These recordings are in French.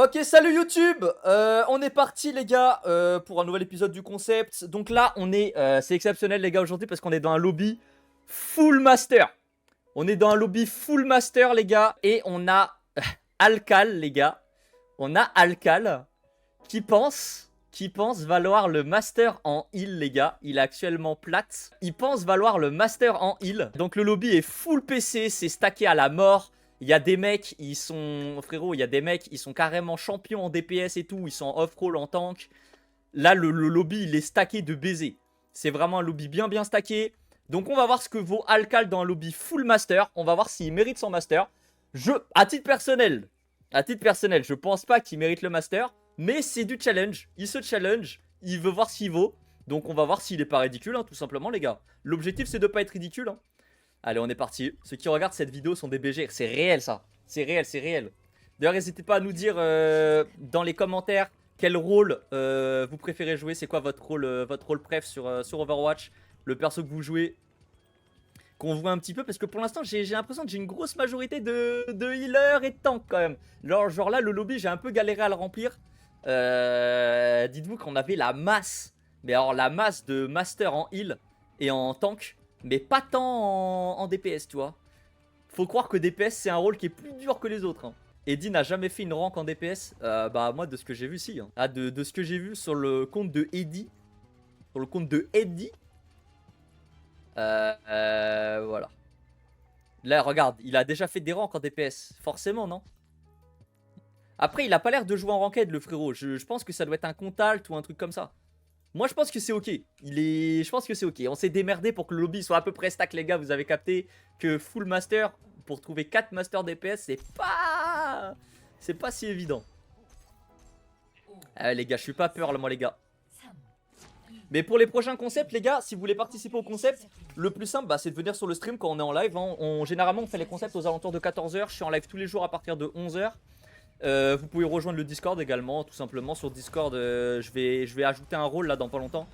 Ok, salut YouTube. On est parti les gars pour un nouvel épisode du concept. Donc là on est, c'est exceptionnel les gars aujourd'hui parce qu'on est dans un lobby full master. On est dans un lobby full master les gars. Et on a Alcal les gars. On a Alcal qui pense valoir le master en heal les gars. Il est actuellement plate. Il pense valoir le master en heal. Donc le lobby est full PC, c'est stacké à la mort. Il y a des mecs, ils sont... Frérot, il y a des mecs, ils sont carrément champions en DPS et tout. Ils sont en off-roll, en tank. Là, le lobby, il est stacké de baiser. C'est vraiment un lobby bien stacké. Donc on va voir ce que vaut Alcal dans un lobby full master. On va voir s'il mérite son master. À titre personnel, je pense pas qu'il mérite le master. Mais c'est du challenge. Il se challenge. Il veut voir ce qu'il vaut. Donc on va voir s'il est pas ridicule, hein, tout simplement, les gars. L'objectif, c'est de pas être ridicule, hein. Allez, on est parti. Ceux qui regardent cette vidéo sont des BG. C'est réel, ça. C'est réel, c'est réel. D'ailleurs, n'hésitez pas à nous dire dans les commentaires quel rôle vous préférez jouer. C'est quoi votre rôle préf sur Overwatch. Le perso que vous jouez. Qu'on voit un petit peu. Parce que pour l'instant, j'ai l'impression que j'ai une grosse majorité de healers et de tanks quand même. Genre là, le lobby, j'ai un peu galéré à le remplir. Dites-vous qu'on avait la masse. Mais alors, la masse de master en heal et en tank. Mais pas tant en DPS, tu vois. Faut croire que DPS, c'est un rôle qui est plus dur que les autres, hein. Eddie n'a jamais fait une rank en DPS. Bah, moi, de ce que j'ai vu, si, hein. Ah, de ce que j'ai vu sur le compte de Eddie. Sur le compte de Eddie. Voilà. Là, regarde, il a déjà fait des ranks en DPS. Forcément, non? Après, il a pas l'air de jouer en ranked, le frérot. Je pense que ça doit être un compte alt ou un truc comme ça. Moi je pense que c'est ok. Je pense que c'est ok. On s'est démerdé pour que le lobby soit à peu près stack les gars. Vous avez capté que full master, pour trouver 4 masters DPS, c'est pas si évident. Les gars, je suis pas peur là, moi les gars. Mais pour les prochains concepts les gars, si vous voulez participer au concept, le plus simple bah, c'est de venir sur le stream quand on est en live, hein. Généralement on fait les concepts aux alentours de 14 h. Je suis en live tous les jours à partir de 11 h. Vous pouvez rejoindre le Discord également, tout simplement. Sur Discord, je vais ajouter un rôle là dans pas longtemps.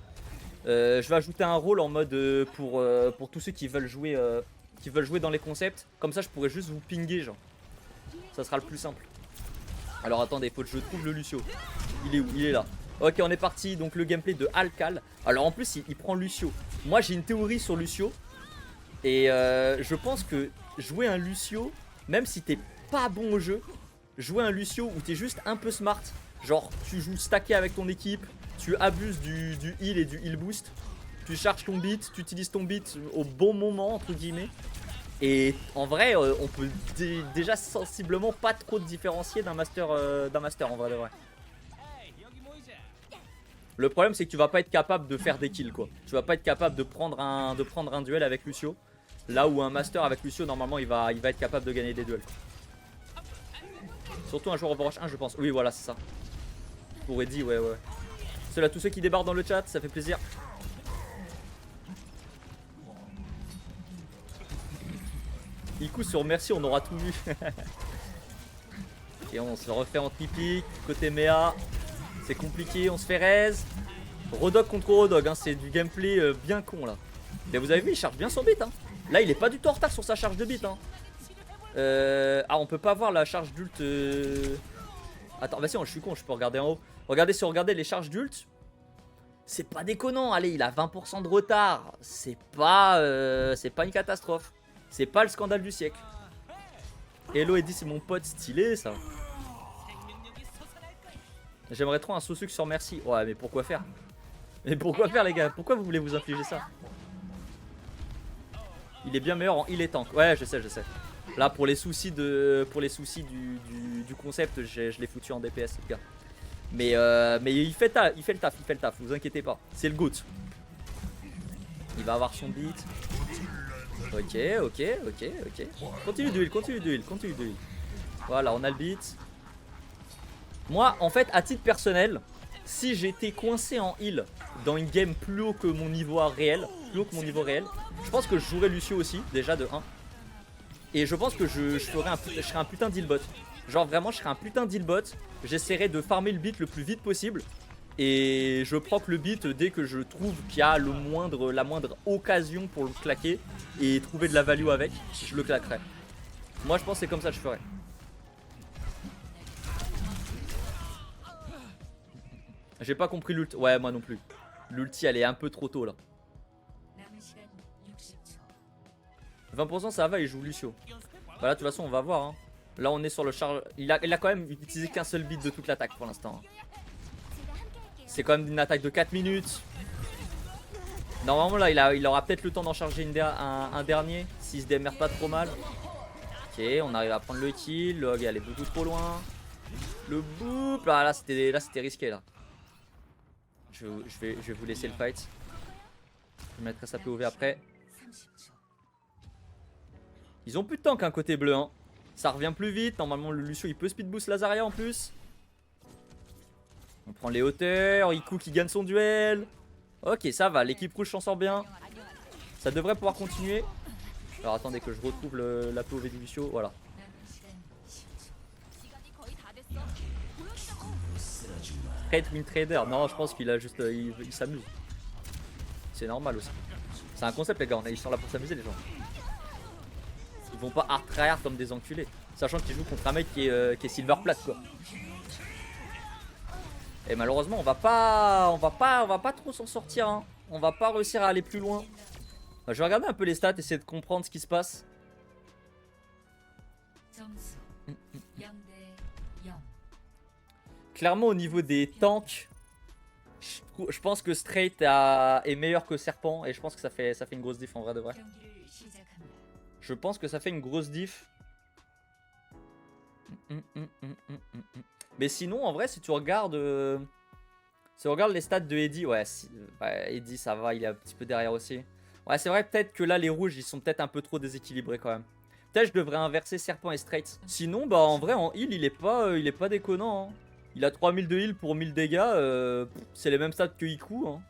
Je vais ajouter un rôle en mode pour tous ceux qui veulent jouer dans les concepts. Comme ça, je pourrais juste vous pinguer, genre. Ça sera le plus simple. Alors attendez, faut que je trouve le Lucio. Il est où? Il est là. Ok, on est parti. Donc le gameplay de Alcal. Alors en plus, il prend Lucio. Moi, j'ai une théorie sur Lucio. Et je pense que jouer un Lucio, même si t'es pas bon au jeu, jouer un Lucio où t'es juste un peu smart, genre tu joues stacké avec ton équipe, tu abuses du heal et du heal boost, tu charges ton beat, tu utilises ton beat au bon moment entre guillemets. Et en vrai, on peut déjà sensiblement pas trop différencier d'un master en vrai de vrai. Le problème c'est que tu vas pas être capable de faire des kills quoi. Tu vas pas être capable de prendre un duel avec Lucio. Là où un master avec Lucio normalement il va être capable de gagner des duels. Surtout un joueur Overwatch 1 je pense. Oui voilà c'est ça. Pour Eddie ouais. Ceux-là tous ceux qui débarquent dans le chat ça fait plaisir. Iku sur merci on aura tout vu. Et on se refait en tripique. Côté Méa c'est compliqué on se fait raise. Rodog contre Rodog hein, c'est du gameplay bien con là. Mais vous avez vu il charge bien son beat hein. Là il est pas du tout en retard sur sa charge de beat hein. Ah on peut pas voir la charge d'ult Attends bah si je suis con je peux regarder en haut. Regardez si on regardait les charges d'ult. C'est pas déconnant. Allez il a 20% de retard. C'est pas une catastrophe. C'est pas le scandale du siècle. Hello Eddie c'est mon pote stylé ça. J'aimerais trop un Sosuk sur merci. Ouais mais pourquoi faire? Mais pourquoi faire les gars? Pourquoi vous voulez vous infliger ça? Il est bien meilleur en heal et tank. Ouais je sais. Là pour les soucis du concept je l'ai foutu en DPS les gars. Mais il fait le taf, vous inquiétez pas. C'est le GOAT. Il va avoir son beat. Ok. Continue d'huile. Voilà on a le beat. Moi en fait à titre personnel, si j'étais coincé en heal dans une game plus haut que mon niveau réel, je pense que je jouerais Lucio aussi, déjà de 1. Et je pense que je serais un putain d'healbot. Genre vraiment je serais un putain d'healbot. J'essaierai de farmer le beat le plus vite possible. Et je proc le beat dès que je trouve qu'il y a la moindre occasion pour le claquer. Et trouver de la value avec, je le claquerai. Moi je pense que c'est comme ça que je ferais. J'ai pas compris l'ulti. Ouais, moi non plus. L'ulti, elle est un peu trop tôt là. 20% ça va, il joue Lucio. Bah là, de toute façon, on va voir. Hein. Là, on est sur le charge. Il a quand même utilisé qu'un seul beat de toute l'attaque pour l'instant. C'est quand même une attaque de 4 minutes. Normalement, là, il aura peut-être le temps d'en charger un dernier. S'il se démerde pas trop mal. Ok, on arrive à prendre le kill. Le hog, elle est beaucoup trop loin. Le boop. Là, c'était risqué là. Je vais vous laisser le fight. Je mettrai sa POV après. Ils ont plus de tank un côté bleu. Hein. Ça revient plus vite. Normalement, le Lucio il peut speed boost Lazaria en plus. On prend les hauteurs. Iku qui gagne son duel. Ok, ça va. L'équipe rouge s'en sort bien. Ça devrait pouvoir continuer. Alors attendez que je retrouve la POV du Lucio. Voilà. Trade win trader. Non, je pense qu'il a juste. Il s'amuse. C'est normal aussi. C'est un concept, les gars. Ils sont là pour s'amuser, les gens. Ils vont pas hard tryhard comme des enculés. Sachant qu'ils jouent contre un mec qui est silver plate, quoi. Et malheureusement, on va pas trop s'en sortir. Hein. On va pas réussir à aller plus loin. Je vais regarder un peu les stats, essayer de comprendre ce qui se passe. Clairement, au niveau des tanks, je pense que Straight est meilleur que Serpent. Et je pense que ça fait une grosse diff en vrai de vrai. Je pense que ça fait une grosse diff. Mais sinon, en vrai, si tu regardes les stats de Eddie, ouais, Eddie, ça va, il est un petit peu derrière aussi. Ouais, c'est vrai, peut-être que là, les rouges, ils sont peut-être un peu trop déséquilibrés quand même. Peut-être je devrais inverser Serpent et Straight. Sinon, bah en vrai, en heal, il est pas déconnant. Hein. Il a 3000 de heal pour 1000 dégâts. C'est les mêmes stats que Iku. Hein.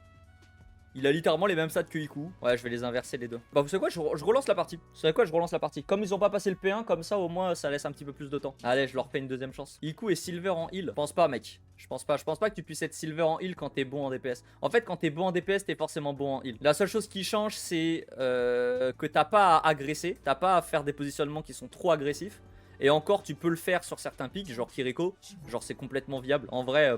Il a littéralement les mêmes stats que Iku. Ouais, je vais les inverser les deux. Bah, vous savez quoi, je relance la partie. Vous savez quoi, je relance la partie. Comme ils ont pas passé le P1, comme ça, au moins, ça laisse un petit peu plus de temps. Allez, je leur fais une deuxième chance. Iku est silver en heal. Je pense pas, mec. Je pense pas que tu puisses être silver en heal quand t'es bon en DPS. En fait, quand t'es bon en DPS, t'es forcément bon en heal. La seule chose qui change, c'est que t'as pas à agresser. T'as pas à faire des positionnements qui sont trop agressifs. Et encore, tu peux le faire sur certains pics, genre Kiriko. Genre, c'est complètement viable. En vrai...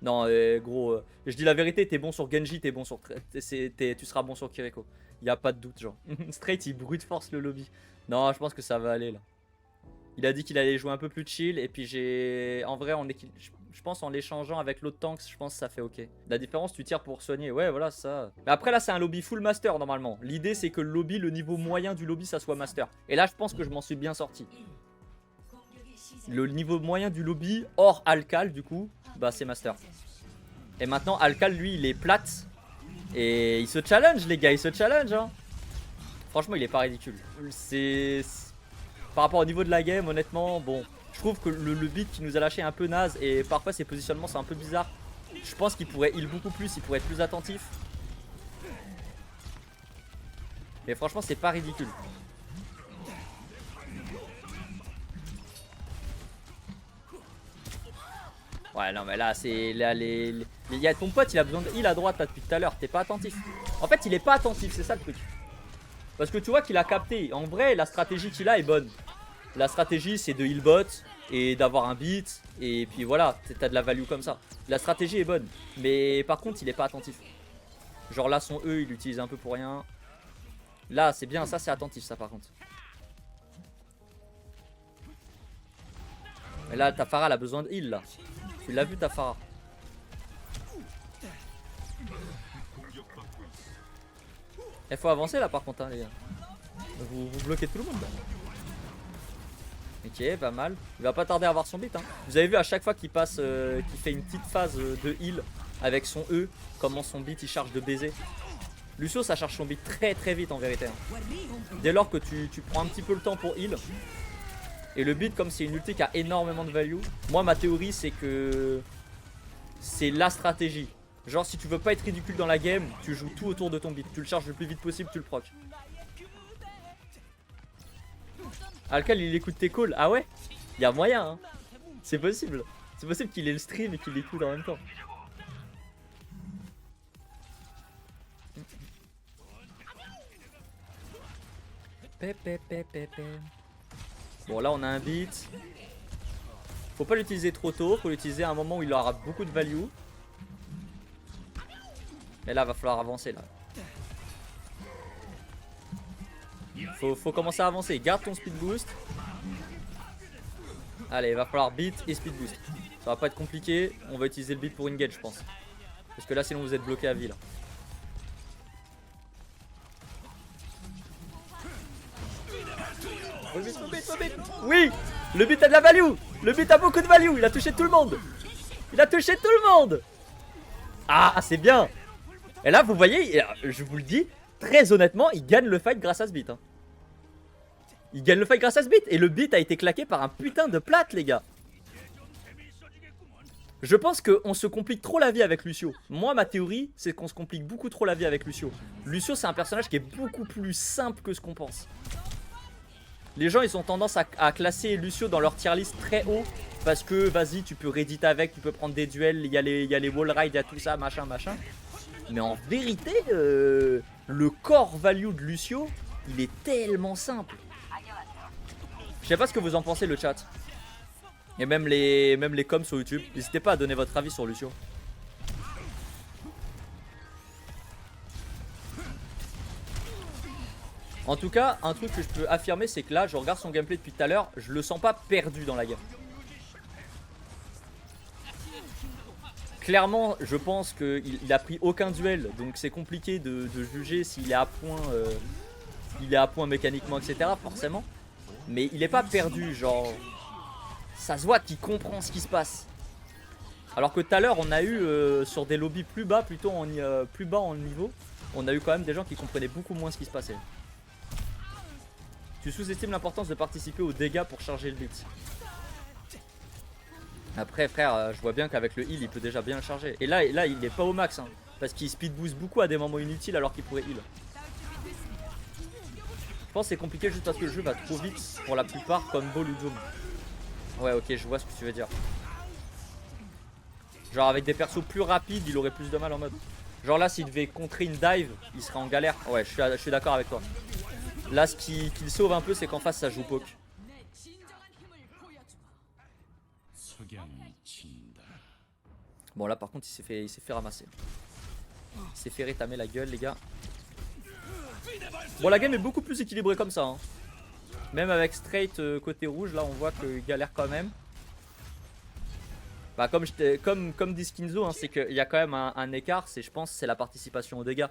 non, gros, je dis la vérité, t'es bon sur Genji, t'es bon sur... tu seras bon sur Kiriko. Y a pas de doute, genre. Straight, il brute force le lobby. Non, je pense que ça va aller, là. Il a dit qu'il allait jouer un peu plus chill, et puis j'ai... En vrai, je pense en l'échangeant avec l'autre tank, je pense que ça fait ok. La différence, tu tires pour soigner. Ouais, voilà, ça. Mais après, là, c'est un lobby full master, normalement. L'idée, c'est que le lobby, le niveau moyen du lobby, ça soit master. Et là, je pense que je m'en suis bien sorti. Le niveau moyen du lobby, hors Alcal, du coup, bah c'est master. Et maintenant, Alcal, lui, il est plate. Et il se challenge, les gars, il se challenge. Hein. Franchement, il est pas ridicule. Par rapport au niveau de la game, honnêtement, bon, je trouve que le beat qui nous a lâché est un peu naze. Et parfois, ses positionnements sont un peu bizarres. Je pense qu'il pourrait heal beaucoup plus, il pourrait être plus attentif. Mais franchement, c'est pas ridicule. Ouais, non, mais là, c'est. Il y a ton pote, il a besoin de heal à droite là depuis tout à l'heure. T'es pas attentif. En fait, il est pas attentif, c'est ça le truc. Parce que tu vois qu'il a capté. En vrai, la stratégie qu'il a est bonne. La stratégie, c'est de heal bot et d'avoir un beat. Et puis voilà, t'as de la value comme ça. La stratégie est bonne. Mais par contre, il est pas attentif. Genre là, son E, il l'utilise un peu pour rien. Là, c'est bien, ça, c'est attentif, ça par contre. Et là, ta Pharah, elle a besoin de heal là. Tu l'as vu ta Pharah. Il faut avancer là par contre hein, les gars. Vous bloquez tout le monde là. Ok, pas mal. Il va pas tarder à avoir son beat hein. Vous avez vu à chaque fois qu'il passe, qu'il fait une petite phase de heal avec son E, comment son beat il charge de baiser. Lucio ça charge son beat très très vite en vérité hein. Dès lors que tu prends un petit peu le temps pour heal. Et le beat comme c'est une ulti qui a énormément de value. Moi ma théorie c'est que c'est la stratégie. Genre si tu veux pas être ridicule dans la game, tu joues tout autour de ton beat. Tu le charges le plus vite possible, tu le proc. Alcal il écoute tes calls. Ah ouais? Il y a moyen hein. C'est possible. C'est possible qu'il ait le stream et qu'il l'écoute en même temps. Bon là on a un beat. Faut pas l'utiliser trop tôt, faut l'utiliser à un moment où il aura beaucoup de value. Mais là, va falloir avancer là. Faut commencer à avancer. Garde ton speed boost. Allez, il va falloir beat et speed boost. Ça va pas être compliqué. On va utiliser le beat pour engage, je pense. Parce que là, sinon, vous êtes bloqué à vie là. Oui, le beat a de la value. Le beat a beaucoup de value. Il a touché tout le monde. Il a touché tout le monde. Ah, c'est bien. Et là, vous voyez, je vous le dis, très honnêtement, il gagne le fight grâce à ce beat. Hein. Il gagne le fight grâce à ce beat. Et le beat a été claqué par un putain de plate, les gars. Je pense qu'on se complique trop la vie avec Lucio. Moi, ma théorie, c'est qu'on se complique beaucoup trop la vie avec Lucio. Lucio, c'est un personnage qui est beaucoup plus simple que ce qu'on pense. Les gens, ils ont tendance à classer Lucio dans leur tier list très haut. Parce que, vas-y, tu peux reddit avec, tu peux prendre des duels, il y a les wall rides, il y a tout ça, machin, machin. Mais en vérité, le core value de Lucio, il est tellement simple. Je sais pas ce que vous en pensez, le chat. Et même les coms sur YouTube. N'hésitez pas à donner votre avis sur Lucio. En tout cas, un truc que je peux affirmer, c'est que là, je regarde son gameplay depuis tout à l'heure, je le sens pas perdu dans la game. Clairement, je pense qu'il a pris aucun duel, donc c'est compliqué de juger s'il est à point, mécaniquement, etc. Forcément. Mais il est pas perdu, genre... Ça se voit qu'il comprend ce qui se passe. Alors que tout à l'heure, on a eu sur des lobbies plus bas, plus bas en niveau, on a eu quand même des gens qui comprenaient beaucoup moins ce qui se passait. Tu sous-estimes l'importance de participer aux dégâts pour charger le beat. Après, frère, je vois bien qu'avec le heal, il peut déjà bien le charger. Et là il est pas au max, hein, parce qu'il speed boost beaucoup à des moments inutiles alors qu'il pourrait heal. Je pense que c'est compliqué juste parce que le jeu va trop vite pour la plupart, comme Ball ou Doom. Ouais, ok, je vois ce que tu veux dire. Genre avec des persos plus rapides, il aurait plus de mal en mode. Genre là, s'il devait contrer une dive, il serait en galère. Ouais, je suis d'accord avec toi. Là, ce qui le sauve un peu, c'est qu'en face, ça joue poke. Bon, là, par contre, il s'est fait ramasser. Il s'est fait rétamer la gueule, les gars. Bon, la game est beaucoup plus équilibrée comme ça. Hein. Même avec straight côté rouge, là, on voit qu'il galère quand même. Bah, comme dit Skinzo, hein, c'est qu'il y a quand même un écart. Je pense c'est la participation aux dégâts.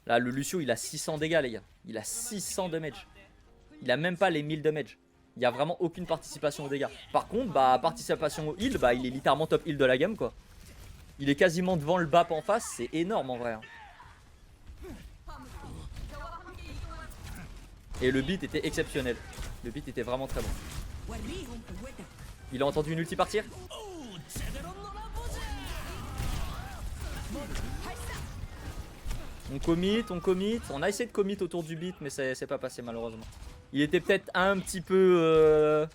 Là, le Lucio, il a 600 dégâts, les gars. Il a 600 damage. Il a même pas les 1000 damage. Il n'y a vraiment aucune participation aux dégâts. Par contre, bah, participation au heal, bah, il est littéralement top heal de la game, quoi. Il est quasiment devant le BAP en face. C'est énorme, en vrai. Hein. Et le beat était exceptionnel. Le beat était vraiment très bon. Il a entendu une ulti partir. On commit. On a essayé de commit autour du beat, mais c'est pas passé malheureusement. Il était peut-être un petit peu...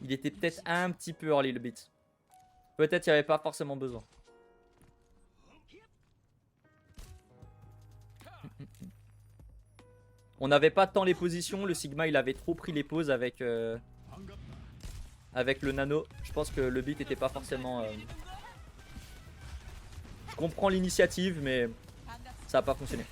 Il était peut-être un petit peu early le beat. Peut-être qu'il n'y avait pas forcément besoin. On n'avait pas tant les positions. Le Sigma, il avait trop pris les pauses avec le nano. Je pense que le beat n'était pas forcément... Je comprends l'initiative, mais ça n'a pas fonctionné.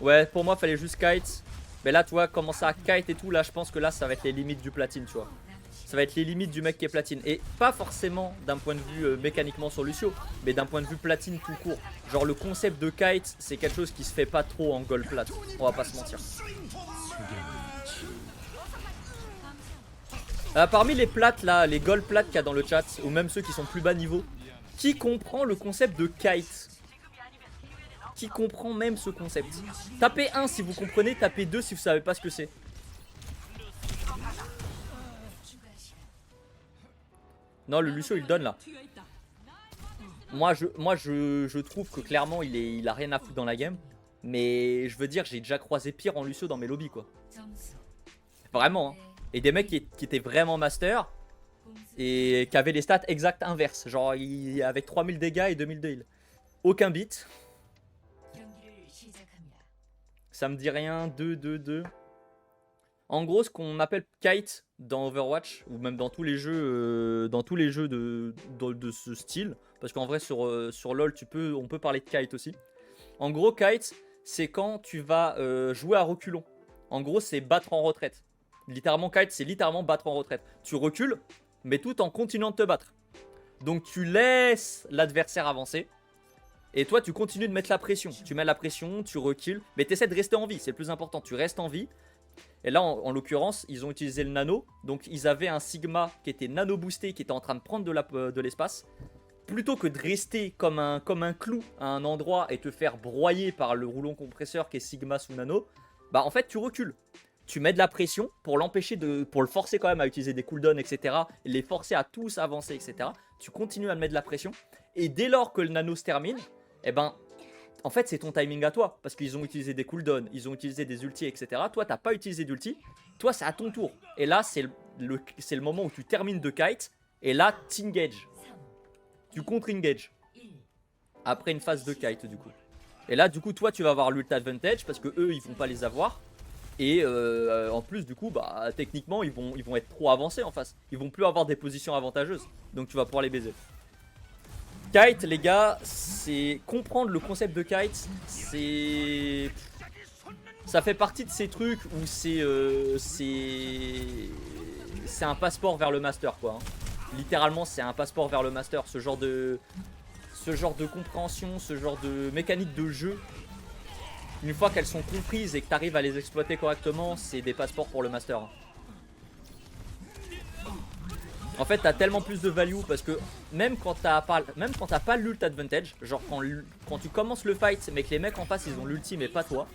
Ouais, pour moi, il fallait juste kite. Mais là, tu vois, comment ça kite et tout, là, je pense que là, ça va être les limites du platine, tu vois. Ça va être les limites du mec qui est platine. Et pas forcément d'un point de vue mécaniquement sur Lucio, mais d'un point de vue platine tout court. Genre, le concept de kite, c'est quelque chose qui se fait pas trop en gold plat. On va pas se mentir. Parmi les plates, là, les gold plates qu'il y a dans le chat, ou même ceux qui sont plus bas niveau, qui comprend le concept de kite? Qui comprend même ce concept? Tapez 1 si vous comprenez, tapez 2 si vous savez pas ce que c'est. Non, le Lucio il donne là. Moi je trouve que clairement il a rien à foutre dans la game. Mais je veux dire, j'ai déjà croisé pire en Lucio dans mes lobbies quoi. Vraiment. Hein. Et des mecs qui étaient vraiment master et qui avaient les stats exactes inverses. Genre avec 3000 dégâts et 2000 de heal. Aucun beat. Ça me dit rien. 2. En gros, ce qu'on appelle kite, dans Overwatch ou même dans tous les jeux, de ce style. Parce qu'en vrai sur LoL on peut parler de kite aussi. En gros kite c'est quand tu vas jouer à reculons. En gros c'est battre en retraite. Littéralement kite c'est littéralement battre en retraite. Tu recules mais tout en continuant de te battre. Donc tu laisses l'adversaire avancer. Et toi tu continues de mettre la pression. Tu mets la pression, tu recules. Mais tu essaies de rester en vie, c'est le plus important. Tu restes en vie. Et là en l'occurrence ils ont utilisé le nano. Donc ils avaient un Sigma qui était nano boosté, qui était en train de prendre de l'espace. Plutôt que de rester comme un clou à un endroit et te faire broyer par le rouleau compresseur qui est Sigma sous nano, bah en fait tu recules. Tu mets de la pression pour l'empêcher pour le forcer quand même à utiliser des cooldowns, etc. Et les forcer à tous avancer, etc. Tu continues à mettre de la pression. Et dès lors que le nano se termine, eh ben, en fait c'est ton timing à toi. Parce qu'ils ont utilisé des cooldowns, ils ont utilisé des ultis, etc. Toi t'as pas utilisé d'ulti. Toi c'est à ton tour. Et là c'est le moment où tu termines de kite. Et là t'engages. Tu contre-engage. Après une phase de kite du coup. Et là du coup toi tu vas avoir l'ult advantage parce que eux ils vont pas les avoir. Et en plus du coup bah techniquement ils vont être trop avancés en face. Ils vont plus avoir des positions avantageuses. Donc tu vas pouvoir les baiser. Kite les gars, c'est comprendre le concept de kite. C'est... Ça fait partie de ces trucs où c'est un passeport vers le master quoi hein. Littéralement c'est un passeport vers le master. Ce genre de compréhension, ce genre de mécanique de jeu, une fois qu'elles sont comprises et que tu arrives à les exploiter correctement, c'est des passeports pour le master. En fait t'as tellement plus de value parce que même quand t'as pas l'ult advantage, genre quand tu commences le fight mais que les mecs en face ils ont l'ulti mais pas toi,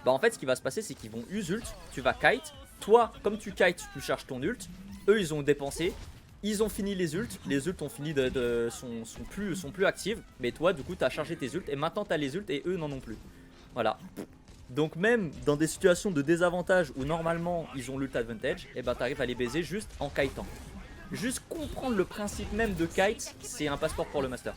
bah en fait ce qui va se passer c'est qu'ils vont use ult, tu vas kite, toi comme tu kites tu charges ton ult, eux ils ont dépensé. Ils ont fini les ults ont fini sont plus actives. Mais toi du coup t'as chargé tes ults et maintenant t'as les ults et eux n'en ont plus. Voilà. Donc même dans des situations de désavantage où normalement ils ont l'ult advantage, et bah t'arrives à les baiser juste en kitant. Juste comprendre le principe même de kite, c'est un passeport pour le master.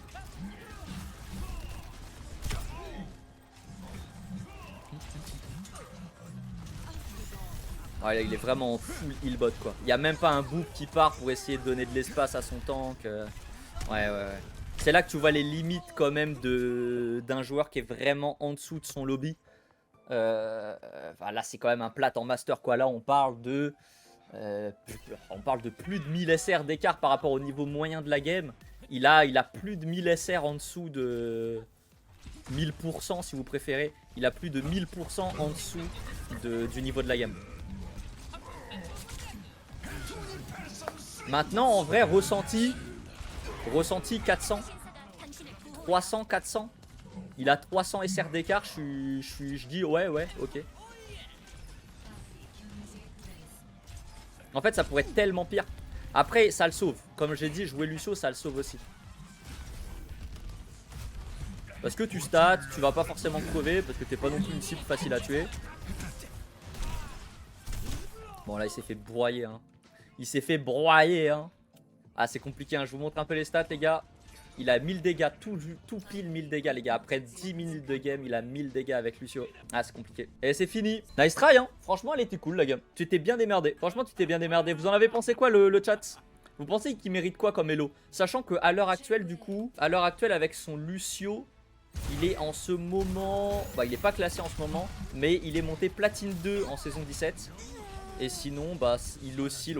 Ah, là, il est vraiment en full healbot quoi. Il n'y a même pas un boop qui part pour essayer de donner de l'espace à son tank. Ouais. C'est là que tu vois les limites quand même d'un joueur qui est vraiment en dessous de son lobby. Là c'est quand même un plat en master quoi. Là on parle de plus de 1000 SR d'écart par rapport au niveau moyen de la game. Il a plus de 1000 SR en dessous de 1000% si vous préférez. Il a plus de 1000% en dessous du niveau de la game. Maintenant en vrai ressenti 400, 300, 400. Il a 300 SR d'écart, je dis ouais ok. En fait ça pourrait être tellement pire. Après ça le sauve, comme j'ai dit jouer Lucio ça le sauve aussi. Parce que tu stats, tu vas pas forcément crever parce que t'es pas non plus une cible facile à tuer. Bon là il s'est fait broyer hein. Il s'est fait broyer hein. Ah c'est compliqué hein. Je vous montre un peu les stats les gars. Il a 1000 dégâts, tout pile 1000 dégâts les gars. Après 10 minutes de game il a 1000 dégâts avec Lucio. Ah c'est compliqué. Et c'est fini. Nice try hein. Franchement elle était cool la game. Tu t'es bien démerdé. Franchement tu t'es bien démerdé. Vous en avez pensé quoi le chat? Vous pensez qu'il mérite quoi comme elo? Sachant qu'à l'heure actuelle du coup, à l'heure actuelle avec son Lucio, il est en ce moment... Bah il est pas classé en ce moment. Mais il est monté platine 2 en saison 17. Et sinon bah il oscille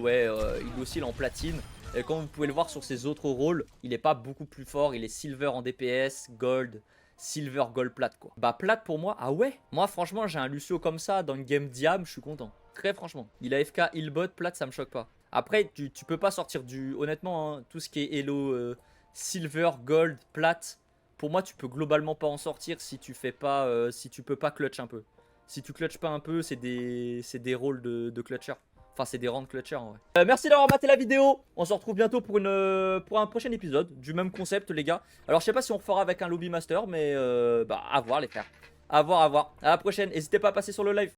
en platine. Et comme vous pouvez le voir sur ses autres rôles, il n'est pas beaucoup plus fort. Il est silver en DPS, gold, silver, gold, plate quoi. Bah plate pour moi, ah ouais. Moi franchement j'ai un Lucio comme ça dans une game Diam, je suis content. Très franchement. Il a FK, healbot, plate ça me choque pas. Après tu peux pas sortir du... Honnêtement hein, tout ce qui est elo silver, gold, plate. Pour moi tu peux globalement pas en sortir si tu fais pas... si tu peux pas clutch un peu. Si tu clutches pas un peu c'est des rôles de clutcher. Enfin c'est des rounds clutchers en vrai. Merci d'avoir maté la vidéo. On se retrouve bientôt pour un prochain épisode du même concept les gars. Alors je sais pas si on fera avec un lobby master mais bah à voir les frères. À voir. À la prochaine. N'hésitez pas à passer sur le live.